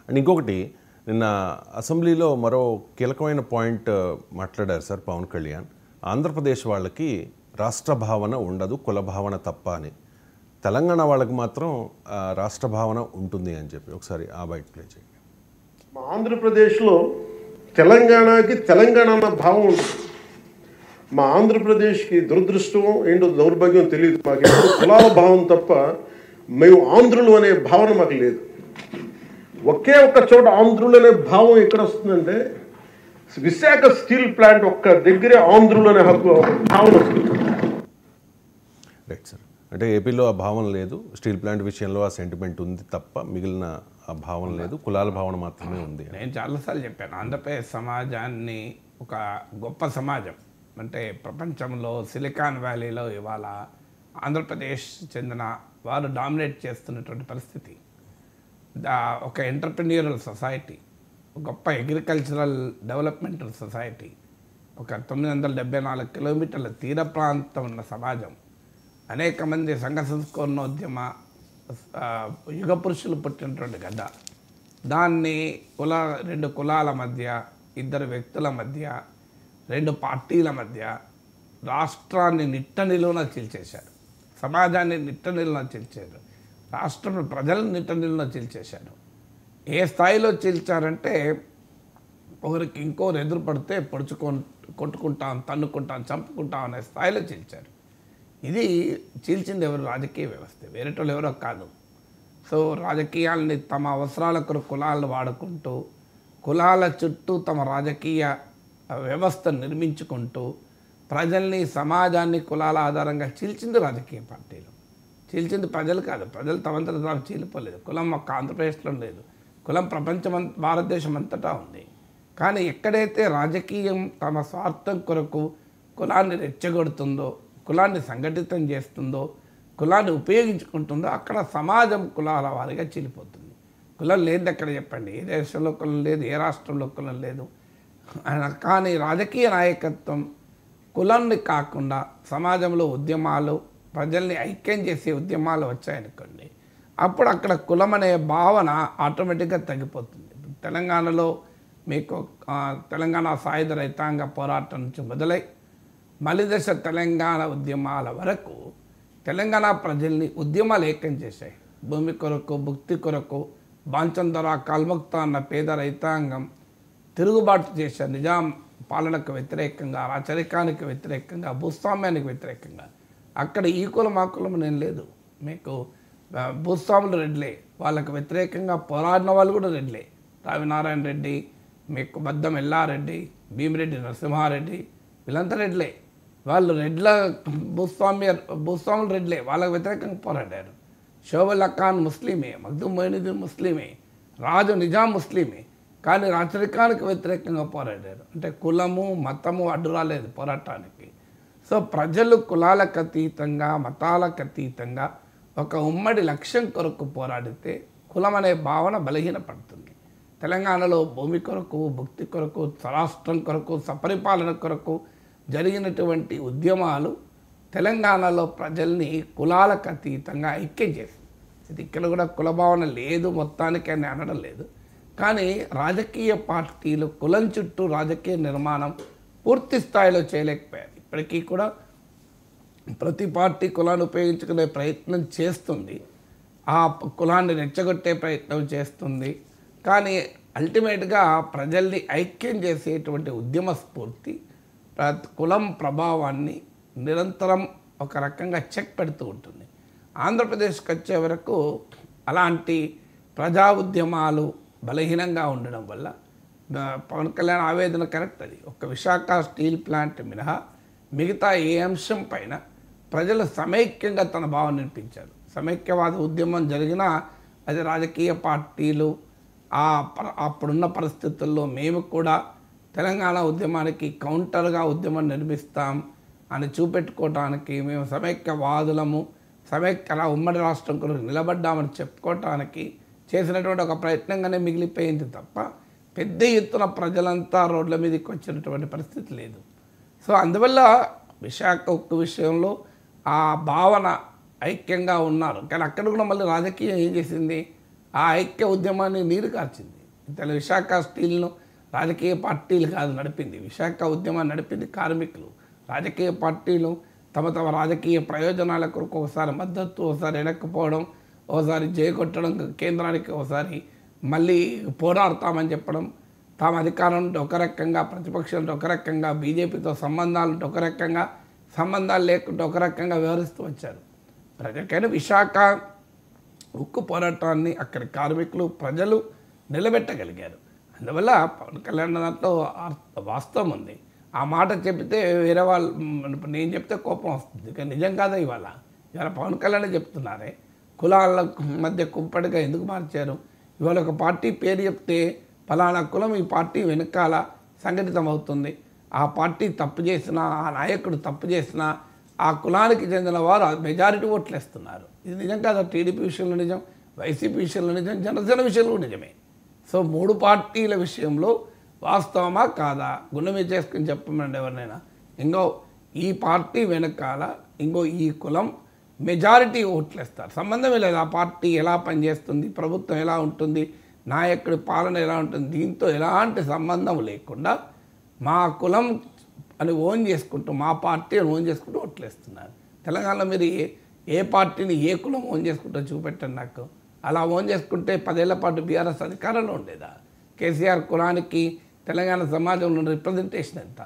And ఇంకొకటి నిన్న అసెంబ్లీలో మరో కీలకమైన పాయింట్ మాట్లాడారు సార్ పవన్ కళ్యాణ్. ఆంధ్రప్రదేశ్ వాళ్ళకి రాష్ట్ర భావన ఉండదు, కుల భావన తప్ప అని. తెలంగాణ వాళ్ళకి మాత్రం రాష్ట్ర భావన ఉంటుంది అని చెప్పి ఒకసారి ఆ బయట ప్లే చేయండి. మా ఆంధ్రప్రదేశ్లో తెలంగాణకి తెలంగాణ అన్న భావం ఉంటుంది. మా ఆంధ్రప్రదేశ్కి దురదృష్టం ఏంటో దౌర్భాగ్యం తెలియదు. మాకు ఎప్పుడు కులాల భావం తప్ప మేము ఆంధ్రులు అనే భావన మాకు లేదు. ఒకే ఒక్క చోట ఆంధ్రులు అనే భావం ఎక్కడ వస్తుందంటే విశాఖ స్టీల్ ప్లాంట్ ఒక్క దగ్గరే ఆంధ్రులు అనే హక్కు భావన వస్తుంది. Right sir. అంటే ఏపీలో ఆ భావన లేదు, స్టీల్ ప్లాంట్ విషయంలో ఆ సెంటిమెంట్ ఉంది తప్ప మిగిలిన ఆ భావన లేదు, కులాల భావన మాత్రమే ఉంది. నేను చాలాసార్లు చెప్పాను, ఆంధ్రప్రదేశ్ సమాజాన్ని ఒక గొప్ప సమాజం అంటే ప్రపంచంలో సిలికాన్ వ్యాలీలో ఇవాళ ఆంధ్రప్రదేశ్ చెందిన వారు డామినేట్ చేస్తున్నటువంటి పరిస్థితి. ఒక ఎంటర్ప్రెన్యూరల్ సొసైటీ, గొప్ప అగ్రికల్చరల్ డెవలప్మెంటల్ సొసైటీ, ఒక 974 కిలోమీటర్ల తీర ప్రాంతం ఉన్న సమాజం, అనేక మంది సంఘ సంస్కరణోద్యమ యుగ పురుషులు పుట్టినటువంటి గడ్డ. దాన్ని రెండు కులాల మధ్య, ఇద్దరు వ్యక్తుల మధ్య, రెండు పార్టీల మధ్య రాష్ట్రాన్ని నిట్ట నిలువున చీల్చేశారు, సమాజాన్ని నిట్ట నిలువున చీల్చారు, రాష్ట్ర ప్రజలను నిట్ట నిలువున చీల్చేశారు. ఏ స్థాయిలో చీల్చారంటే ఒకరికి ఇంకోరు ఎదురు పడితే కొట్టుకుంటాం, తన్నుకుంటాం, చంపుకుంటాం అనే స్థాయిలో చీల్చారు. ఇది చీల్చింది ఎవరు? రాజకీయ వ్యవస్థ, వేరేటోళ్ళు ఎవరో కాదు. సో రాజకీయాలని తమ అవసరాల కొరకు కులాలను వాడుకుంటూ, కులాల చుట్టూ తమ రాజకీయ వ్యవస్థ నిర్మించుకుంటూ ప్రజల్ని, సమాజాన్ని కులాల ఆధారంగా చీల్చింది రాజకీయ పార్టీలు. చీల్చింది ప్రజలు కాదు. ప్రజలు తమంతట తాము చీలిపోలేదు. కులం ఒక్క ఆంధ్రప్రదేశ్లో లేదు, కులం భారతదేశం అంతటా ఉంది. కానీ ఎక్కడైతే రాజకీయం తమ స్వార్థం కొరకు కులాన్ని రెచ్చగొడుతుందో, కులాన్ని సంఘటితం చేస్తుందో, కులాన్ని ఉపయోగించుకుంటుందో అక్కడ సమాజం కులాల వారిగా చీలిపోతుంది. కులం లేదు ఎక్కడ చెప్పండి? ఏ దేశంలో కులం లేదు, ఏ రాష్ట్రంలో కులం లేదు. కానీ రాజకీయ నాయకత్వం కులాన్ని కాకుండా సమాజంలో ఉద్యమాలు, ప్రజల్ని ఐక్యం చేసే ఉద్యమాలు వచ్చాయనుకోండి, అప్పుడు అక్కడ కులం అనే భావన ఆటోమేటిక్గా తగ్గిపోతుంది. తెలంగాణలో మీకు తెలంగాణ సాయుధ రైతాంగ పోరాటం నుంచి మొదలై మలిదశ తెలంగాణ ఉద్యమాల వరకు తెలంగాణ ప్రజల్ని ఉద్యమాలు ఏకం చేశాయి. భూమి కొరకు, భుక్తి కొరకు బాంచం ధర, కాల్ముక్త అన్న పేద రైతాంగం తిరుగుబాటు చేశారు. నిజాం పాలనకు వ్యతిరేకంగా, రాచరికానికి వ్యతిరేకంగా, భూస్వామ్యానికి వ్యతిరేకంగా. అక్కడ ఈ కులం ఆ కులం నేను లేదు. మీకు భూస్వాములు రెడ్లే, వాళ్ళకు వ్యతిరేకంగా పోరాడిన వాళ్ళు కూడా రెడ్లే. రావినారాయణ రెడ్డి, మీకు బద్దం ఎల్లారెడ్డి, భీమిరెడ్డి నరసింహారెడ్డి, వీళ్ళంతా రెడ్లే. వాళ్ళు రెడ్ల భూస్వాములు రెడ్లే, వాళ్ళకు వ్యతిరేకంగా పోరాడారు. షోబుల్లా ఖాన్ ముస్లిమే, మగ్దుమ్ మొయినుద్దీన్ ముస్లిమే, రాజు నిజాం ముస్లిమే, కానీ రాచరికానికి వ్యతిరేకంగా పోరాడారు. అంటే కులము మతము అడ్డు రాలేదు పోరాటానికి. సో ప్రజలు కులాలకు అతీతంగా, మతాలకు అతీతంగా ఒక ఉమ్మడి లక్ష్యం కొరకు పోరాడితే కులం అనే భావన బలహీనపడుతుంది. తెలంగాణలో భూమి కొరకు, భుక్తి కొరకు, స్వరాష్ట్రం కొరకు, సపరిపాలన కొరకు జరిగినటువంటి ఉద్యమాలు తెలంగాణలో ప్రజల్ని కులాలకు అతీతంగా ఐక్యం చేసింది. ఇది ఇక్కడ కూడా కుల భావన లేదు మొత్తానికి అని అనడం లేదు. కానీ రాజకీయ పార్టీలు కులం చుట్టూ రాజకీయ నిర్మాణం పూర్తి స్థాయిలో చేయలేకపోయారు. ఇప్పటికీ కూడా ప్రతి పార్టీ కులాన్ని ఉపయోగించుకునే ప్రయత్నం చేస్తుంది, ఆ కులాన్ని రెచ్చగొట్టే ప్రయత్నం చేస్తుంది. కానీ అల్టిమేట్గా ప్రజల్ని ఐక్యం చేసేటువంటి ఉద్యమ స్ఫూర్తి కులం ప్రభావాన్ని నిరంతరం ఒక రకంగా చెక్ పెడుతూ ఉంటుంది. ఆంధ్రప్రదేశ్కి వచ్చే వరకు అలాంటి ప్రజా ఉద్యమాలు బలహీనంగా ఉండడం వల్ల పవన్ కళ్యాణ్ ఆవేదన కరెక్ట్. అది ఒక విశాఖ స్టీల్ ప్లాంట్ మినహా మిగతా ఏ అంశం పైన ప్రజలు సమైక్యంగా తన భావన వినిపించారు. సమైక్యవాద ఉద్యమం జరిగినా అది రాజకీయ పార్టీలు అప్పుడున్న పరిస్థితుల్లో మేము కూడా తెలంగాణ ఉద్యమానికి కౌంటర్గా ఉద్యమం నిర్మిస్తాం అని చూపెట్టుకోవటానికి, మేము సమైక్యవాదులము, సమైక్య ఉమ్మడి రాష్ట్రం కొరకు నిలబడ్డామని చెప్పుకోవటానికి చేసినటువంటి ఒక ప్రయత్నంగానే మిగిలిపోయింది తప్ప పెద్ద ఎత్తున ప్రజలంతా రోడ్ల మీదకి వచ్చినటువంటి పరిస్థితి లేదు. సో అందువల్ల విశాఖ ఉక్కు విషయంలో ఆ భావన ఐక్యంగా ఉన్నారు. కానీ అక్కడ కూడా మళ్ళీ రాజకీయం ఏం చేసింది? ఆ ఐక్య ఉద్యమాన్ని నీరు కార్చింది. విశాఖ స్టీల్ను రాజకీయ పార్టీలు కాదు నడిపింది, విశాఖ ఉద్యమాన్ని నడిపింది కార్మికులు. రాజకీయ పార్టీలు తమ తమ రాజకీయ ప్రయోజనాల కొరకు ఒకసారి మద్దతు, ఒకసారి వెనక్కిపోవడం, ఒకసారి జయకొట్టడం కేంద్రానికి, ఒకసారి మళ్ళీ పోరాడతామని చెప్పడం, తాము అధికారం ఉంటే ఒక రకంగా, ప్రతిపక్షం ఉంటే ఒక రకంగా, బీజేపీతో సంబంధాలు ఉంటే ఒక రకంగా, సంబంధాలు లేకుంటే ఒక రకంగా వ్యవహరిస్తూ వచ్చారు. ప్రజలకైనా విశాఖ ఉక్కు పోరాటాన్ని అక్కడి కార్మికులు, ప్రజలు నిలబెట్టగలిగారు. అందువల్ల పవన్ కళ్యాణ్ దాంట్లో వాస్తవం ఉంది. ఆ మాట చెప్తే వేరే వాళ్ళు, నేను చెప్తే కోపం వస్తుంది, కానీ నిజం కాదా? ఇవాళ పవన్ కళ్యాణ్ చెప్తున్నారే కులాల మధ్య కుంపడిగా ఎందుకు మార్చారు? ఇవాళ ఒక పార్టీ పేరు చెప్తే ఫలానా కులం ఈ పార్టీ వెనకాల సంఘటితం అవుతుంది, ఆ పార్టీ తప్పు చేసినా, ఆ నాయకుడు తప్పు చేసినా ఆ కులానికి చెందిన వారు మెజారిటీ ఓట్లు వేస్తున్నారు. ఇది నిజం కాదా? టీడీపీ విషయంలో నిజం, వైసీపీ విషయంలో నిజం, జనసేన విషయంలో నిజమే. సో 3 పార్టీల విషయంలో వాస్తవమా కాదా గుండె మీద చేసుకుని చెప్పమండి ఎవరినైనా. ఇంకో ఈ పార్టీ వెనకాల ఇంకో ఈ కులం మెజారిటీ ఓట్లు వేస్తారు. సంబంధమే లేదు ఆ పార్టీ ఎలా పనిచేస్తుంది, ప్రభుత్వం ఎలా ఉంటుంది, నాయకుడి పాలన ఎలా ఉంటుంది, దీంతో ఎలాంటి సంబంధం లేకుండా మా కులం అని ఓన్ చేసుకుంటూ, మా పార్టీ అని ఓన్ చేసుకుంటూ ఓట్లు వేస్తున్నారు. తెలంగాణలో మీరు ఏ పార్టీని ఏ కులం ఓన్ చేసుకుంటూ చూపెట్టండి నాకు. అలా ఓన్ చేసుకుంటే 10 ఏళ్ల పాటు బీఆర్ఎస్ అధికారంలో ఉండేదా? కేసీఆర్ కులానికి తెలంగాణ సమాజంలో రిప్రజెంటేషన్ ఎంత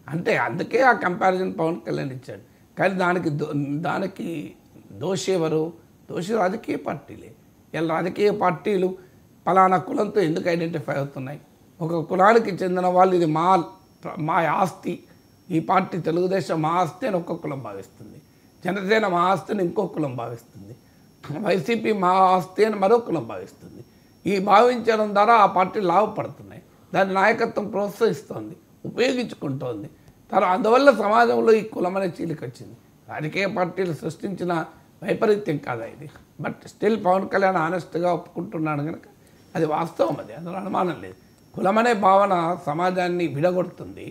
అంటే, అందుకే ఆ కంపారిజన్ పవన్ కళ్యాణ్ ఇచ్చాడు. కానీ దానికి దోషి ఎవరు? దోషి రాజకీయ పార్టీలే. ఇలా రాజకీయ పార్టీలు పలానా కులంతో ఎందుకు ఐడెంటిఫై అవుతున్నాయి? ఒక కులానికి చెందిన వాళ్ళు ఇది మా ఆస్తి, ఈ పార్టీ తెలుగుదేశం మా ఆస్తి అని ఒక్కొక్క కులం భావిస్తుంది, జనసేన మా ఆస్తిని ఇంకో కులం భావిస్తుంది, వైసీపీ మా ఆస్తి అని మరో కులం భావిస్తుంది. ఈ భావించడం ద్వారా ఆ పార్టీలు లాభపడుతున్నాయి, దాని నాయకత్వం ప్రోత్సహిస్తోంది, ఉపయోగించుకుంటోంది. అందువల్ల సమాజంలో ఈ కులం అనే చీలిక వచ్చింది. రాజకీయ పార్టీలు సృష్టించిన వైపరీత్యం కాదా ఇది? బట్ స్టిల్ పవన్ కళ్యాణ్ ఆనెస్ట్గా ఒప్పుకుంటున్నాడు కనుక అది వాస్తవం, అది అందులో అనుమానం లేదు. కులం అనే భావన సమాజాన్ని విడగొడుతుంది.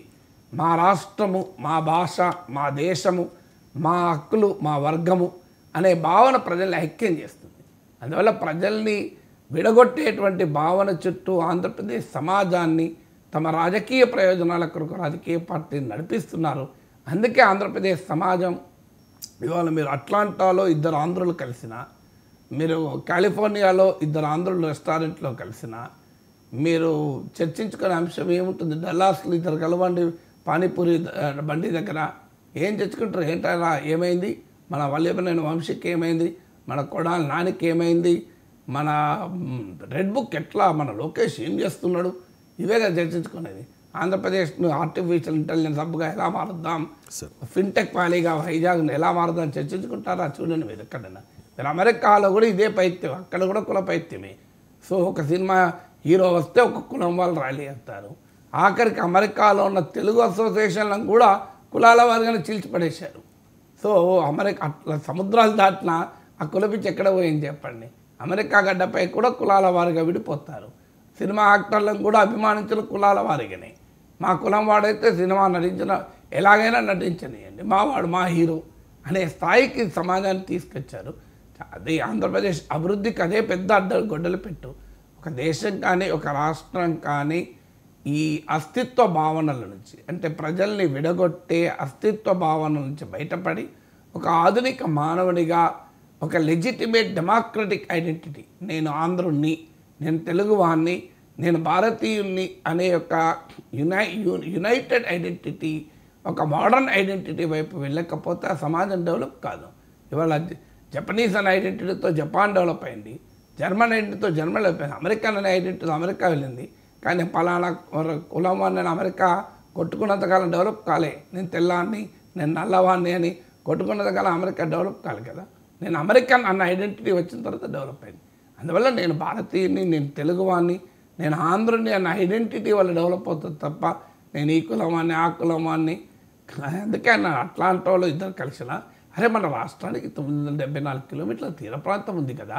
మా రాష్ట్రము, మా భాష, మా దేశము, మా హక్కులు, మా వర్గము అనే భావన ప్రజల్ని ఐక్యం చేస్తుంది. అందువల్ల ప్రజల్ని విడగొట్టేటువంటి భావన చుట్టూ ఆంధ్రప్రదేశ్ సమాజాన్ని తమ రాజకీయ ప్రయోజనాల కొరకు రాజకీయ పార్టీని నడిపిస్తున్నారు. అందుకే ఆంధ్రప్రదేశ్ సమాజం ఇవాళ మీరు అట్లాంటాలో 2 ఆంధ్రులు కలిసిన, మీరు కాలిఫోర్నియాలో 2 ఆంధ్రులు రెస్టారెంట్లో కలిసిన, మీరు చర్చించుకునే అంశం ఏముంటుంది? డల్లాస్లో 2 కలవండి పానీపూరి బండి దగ్గర ఏం చర్చుకుంటారు? ఏంటారా ఏమైంది? మన వల్లభనేని వంశీకి ఏమైంది? మన కొడాలి నానికి ఏమైంది? మన రెడ్ బుక్ ఎట్లా, మన లోకేష్ ఏం చేస్తున్నాడు? ఇవేగా చర్చించుకునేది. ఆంధ్రప్రదేశ్ను ఆర్టిఫిషియల్ ఇంటెలిజెన్స్ హబ్గా ఎలా మారుద్దాం, ఫిన్టెక్ వ్యాలీగా వైజాగ్ను ఎలా మారుద్దాం చర్చించుకుంటారా? చూడండి మీరు ఎక్కడైనా. మీరు అమెరికాలో కూడా ఇదే పైత్యం, అక్కడ కూడా కుల పైత్యమే. సో ఒక సినిమా హీరో వస్తే ఒక కులం వాళ్ళు ర్యాలీ చేస్తారు. ఆఖరికి అమెరికాలో ఉన్న తెలుగు అసోసియేషన్లను కూడా కులాల వారిగానే చీల్చిపడేశారు. సో అమెరికా అట్లా సముద్రాలు దాటిన ఆ కులపిచ్చి ఎక్కడ పోయింది చెప్పండి? అమెరికా గడ్డపై కూడా కులాల వారిగా విడిపోతారు. సినిమా యాక్టర్లను కూడా అభిమానించిన కులాల వారిగానే. మా కులం వాడైతే సినిమా నటించిన ఎలాగైనా నటించనియండి, మావాడు మా హీరో అనే స్థాయికి సమాజాన్ని తీసుకొచ్చారు. అది ఆంధ్రప్రదేశ్ అభివృద్ధికి అదే పెద్ద గొడ్డలు పెట్టు. ఒక దేశం కానీ ఒక రాష్ట్రం కానీ ఈ అస్తిత్వ భావనల నుంచి, అంటే ప్రజల్ని విడగొట్టే అస్తిత్వ భావనల నుంచి బయటపడి ఒక ఆధునిక మానవునిగా, ఒక లెజిటిమేట్ డెమోక్రటిక్ ఐడెంటిటీ, నేను ఆంధ్రుణ్ణి, నేను తెలుగువాణ్ణి, నేను భారతీయుణ్ణి అనే ఒక యునైటెడ్ ఐడెంటిటీ, ఒక మోడర్న్ ఐడెంటిటీ వైపు వెళ్ళకపోతే ఆ సమాజం డెవలప్ కాదు. ఇవాళ జపనీస్ అనే ఐడెంటిటీతో జపాన్ డెవలప్ అయింది, జర్మన్ ఐడెంటిటీతో జర్మన్ డెవలప్ అయింది, అమెరికన్ అనే ఐడెంటిటీతో అమెరికా వెళ్ళింది. కానీ పలానా కులం నేను అమెరికా కొట్టుకున్నంతకాలం డెవలప్ కాలే. నేను తెల్లవాడిని, నేను నల్లవాడిని అని కొట్టుకున్నంతకాలం అమెరికా డెవలప్ కాలే కదా. నేను అమెరికన్ అన్న ఐడెంటిటీ వచ్చిన తర్వాత డెవలప్ అయింది. అందువల్ల నేను భారతీయుని, నేను తెలుగువాడిని, నేను ఆంధ్రుని అన్న ఐడెంటిటీ వల్ల డెవలప్ అవుతుంది తప్ప నేను ఈ కులమాన్ని ఆ కులమాన్ని. అందుకే అన్న అట్లాంటోళ్ళు 2 కలిసిన, అరే మన రాష్ట్రానికి 974 కిలోమీటర్ల తీర ప్రాంతం ఉంది కదా,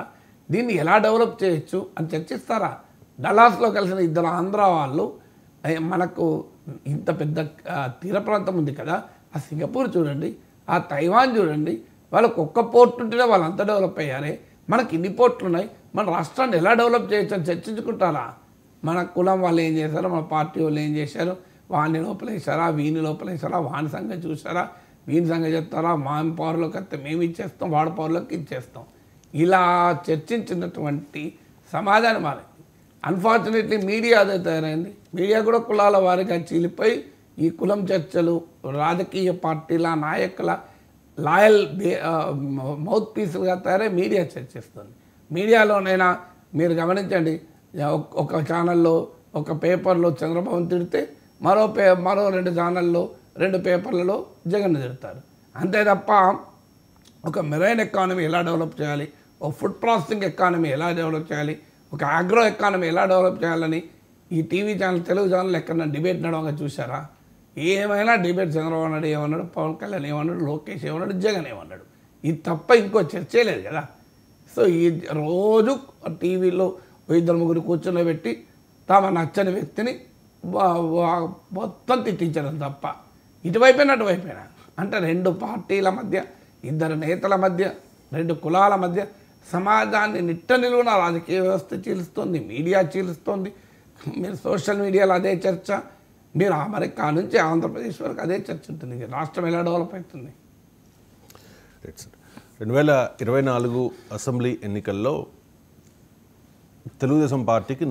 దీన్ని ఎలా డెవలప్ చేయొచ్చు అని చర్చిస్తారా? డల్లాస్లో కలిసిన 2 ఆంధ్ర వాళ్ళు మనకు ఇంత పెద్ద తీర ప్రాంతం ఉంది కదా, ఆ సింగపూర్ చూడండి, ఆ తైవాన్ చూడండి, వాళ్ళకు ఒక్క పోర్ట్ ఉంటేనే వాళ్ళు అంతా డెవలప్ అయ్యారే, మనకి ఇన్ని పోర్ట్లు ఉన్నాయి, మన రాష్ట్రాన్ని ఎలా డెవలప్ చేయొచ్చు అని చర్చించుకుంటారా? మన కులం వాళ్ళు ఏం చేశారో మన పార్టీ వాళ్ళు ఏం చేశారు, వాడిని లోపలేసారా వీని లోపలేసారా, వాని సంగతి చూసారా వీని సంగతి చెప్తారా, మా పవర్లోకి వస్తే మేము ఇచ్చేస్తాం వాడి పవర్లోకి ఇచ్చేస్తాం, ఇలా చర్చించినటువంటి సమాజాన్ని మారింది. అన్ఫార్చునేట్లీ మీడియా అదే తయారైంది. మీడియా కూడా కులాల వారిగా చీలిపోయి ఈ కులం చర్చలు రాజకీయ పార్టీల నాయకుల లాయల్ మౌత్ పీసులుగా తయారై మీడియా చర్చిస్తుంది. మీడియాలోనైనా మీరు గమనించండి, ఒక ఛానల్లో ఒక పేపర్లో చంద్రబాబుని తిడితే మరో 2 ఛానల్లో 2 పేపర్లలో జగన్ తిడతారు. అంతే తప్ప ఒక మెరైన్ ఎకానమీ ఎలా డెవలప్ చేయాలి, ఒక ఫుడ్ ప్రాసెసింగ్ ఎకానమీ ఎలా డెవలప్ చేయాలి, ఒక అగ్రో ఎకానమీ ఎలా డెవలప్ చేయాలని ఈ టీవీ ఛానల్ తెలుగు ఛానల్ ఎక్కడన్నా డిబేట్ నడవగా చూసారా? ఏమైనా డిబేట్ చంద్రబాబు నాయుడు ఏమన్నాడు, పవన్ కళ్యాణ్ ఏమన్నాడు, లోకేష్ ఏమన్నాడు, జగన్ ఏమన్నాడు, ఇది తప్ప ఇంకో చర్చే లేదు కదా. సో ఈ రోజు టీవీలో 2-3 కూర్చోబెట్టి తమ నచ్చని వ్యక్తిని మొత్తం తిట్టించడం తప్ప ఇటువైపోయినా అటువైపోయినా అంటే 2 పార్టీల మధ్య, 2 నేతల మధ్య, 2 కులాల మధ్య సమాజాన్ని నిట్ట నిలువున రాజకీయ వ్యవస్థ చీలుస్తుంది, మీడియా చీలుస్తుంది. మీరు సోషల్ మీడియాలో అదే చర్చ, మీరు అమెరికా నుంచి ఆంధ్రప్రదేశ్ వరకు అదే చర్చ ఉంటుంది. రాష్ట్రం ఎలా డెవలప్ అవుతుంది? 2024 అసెంబ్లీ ఎన్నికల్లో తెలుగుదేశం పార్టీకి